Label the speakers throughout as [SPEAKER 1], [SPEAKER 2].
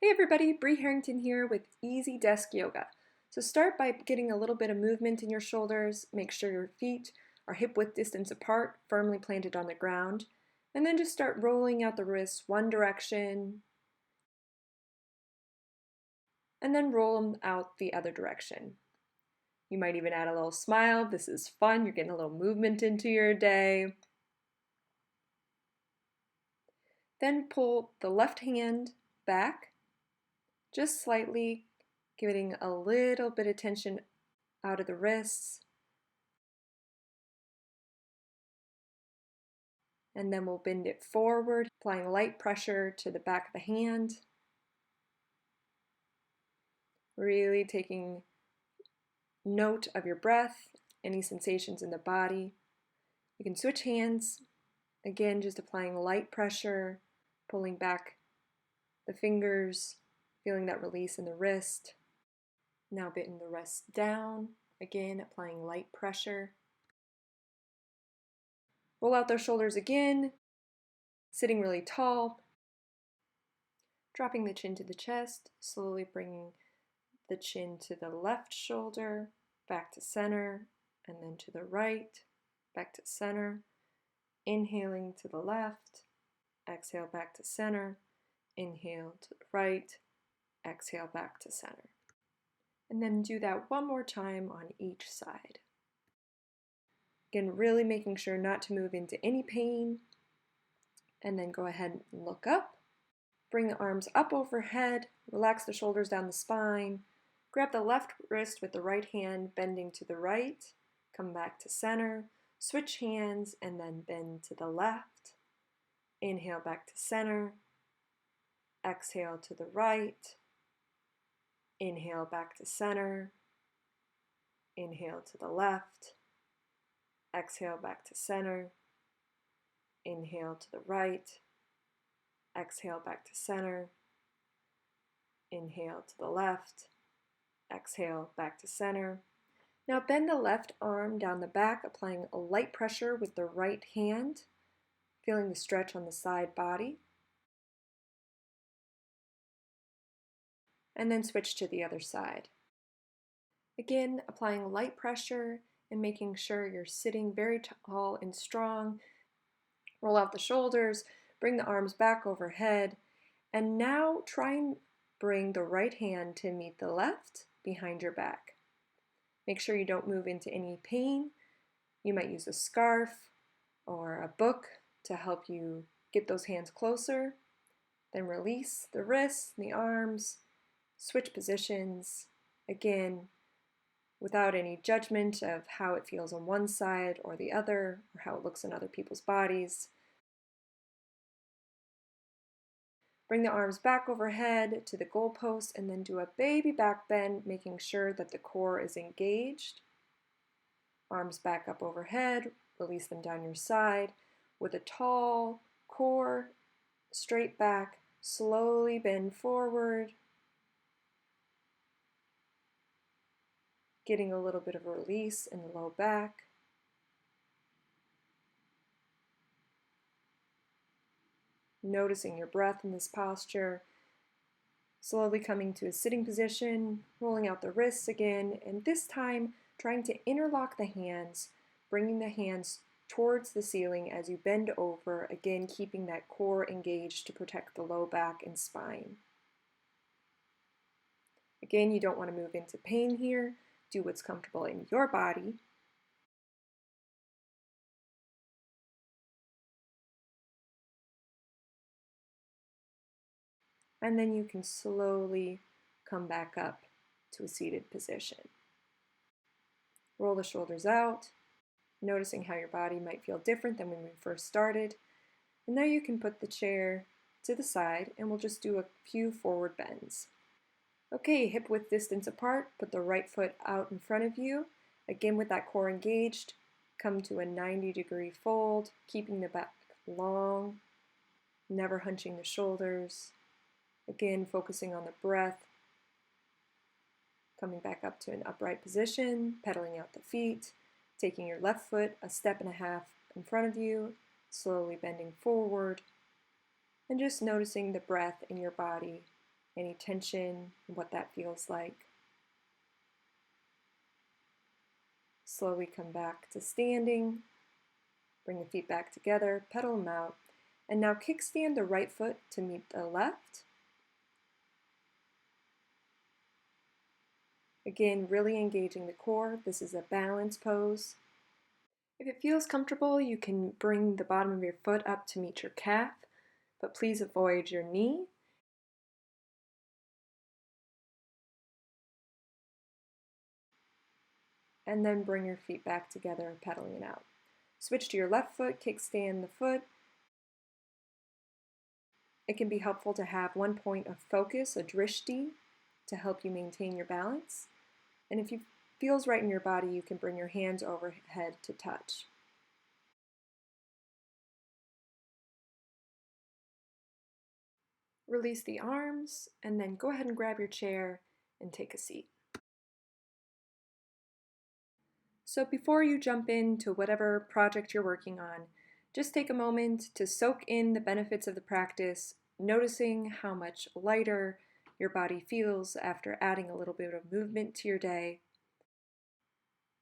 [SPEAKER 1] Hey everybody, Bree Harrington here with Easy Desk Yoga. So start by getting a little bit of movement in your shoulders. Make sure your feet are hip-width distance apart, firmly planted on the ground. And then just start rolling out the wrists one direction, and then roll them out the other direction. You might even add a little smile. This is fun. You're getting a little movement into your day. Then pull the left hand back, just slightly, getting a little bit of tension out of the wrists. And then we'll bend it forward, applying light pressure to the back of the hand. Really taking note of your breath, any sensations in the body. You can switch hands. Again, just applying light pressure, pulling back the fingers, feeling that release in the wrist. Now bending the wrist down. Again, applying light pressure. Roll out those shoulders again, sitting really tall. Dropping the chin to the chest, slowly bringing the chin to the left shoulder, back to center, and then to the right, back to center. Inhaling to the left, exhale back to center, inhale to the right, exhale back to center. And then do that one more time on each side. Again, really making sure not to move into any pain. And then go ahead and look up. Bring the arms up overhead, relax the shoulders down the spine. Grab the left wrist with the right hand, bending to the right. Come back to center. Switch hands and then bend to the left. Inhale back to center. Exhale to the right. Inhale back to center. Inhale to the left. Exhale back to center. Inhale to the right. Exhale back to center. Inhale to the left. Exhale back to center. Now bend the left arm down the back, applying a light pressure with the right hand, feeling the stretch on the side body. And then switch to the other side. Again, applying light pressure and making sure you're sitting very tall and strong. Roll out the shoulders, bring the arms back overhead, and now try and bring the right hand to meet the left behind your back. Make sure you don't move into any pain. You might use a scarf or a book to help you get those hands closer. Then release the wrists, the arms, switch positions. Again, without any judgment of how it feels on one side or the other, or how it looks in other people's bodies. Bring the arms back overhead to the goalpost and then do a baby back bend, making sure that the core is engaged. Arms back up overhead, release them down your side. With a tall core, straight back, slowly bend forward. Getting a little bit of a release in the low back. Noticing your breath in this posture. Slowly coming to a sitting position, rolling out the wrists again, and this time trying to interlock the hands, bringing the hands towards the ceiling as you bend over, again keeping that core engaged to protect the low back and spine. Again, you don't want to move into pain here. Do what's comfortable in your body. And then you can slowly come back up to a seated position. Roll the shoulders out, noticing how your body might feel different than when we first started. And now you can put the chair to the side and we'll just do a few forward bends. Okay, hip width distance apart, put the right foot out in front of you. Again, with that core engaged, come to a 90-degree fold, keeping the back long, never hunching the shoulders. Again, focusing on the breath, coming back up to an upright position, pedaling out the feet, taking your left foot a step and a half in front of you, slowly bending forward, and just noticing the breath in your body any tension, what that feels like. Slowly come back to standing. Bring the feet back together, pedal them out, and now kickstand the right foot to meet the left. Again, really engaging the core. This is a balance pose. If it feels comfortable, you can bring the bottom of your foot up to meet your calf, but please avoid your knee. And then bring your feet back together, pedaling it out. Switch to your left foot, kickstand the foot. It can be helpful to have one point of focus, a drishti, to help you maintain your balance. And if it feels right in your body, you can bring your hands overhead to touch. Release the arms, and then go ahead and grab your chair and take a seat. So before you jump into whatever project you're working on, just take a moment to soak in the benefits of the practice, noticing how much lighter your body feels after adding a little bit of movement to your day.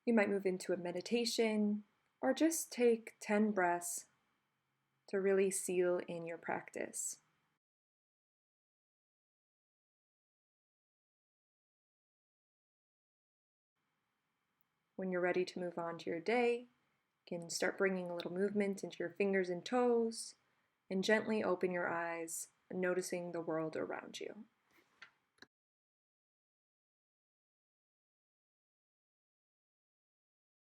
[SPEAKER 1] You might move into a meditation or just take 10 breaths to really seal in your practice. When you're ready to move on to your day, you can start bringing a little movement into your fingers and toes and gently open your eyes, noticing the world around you.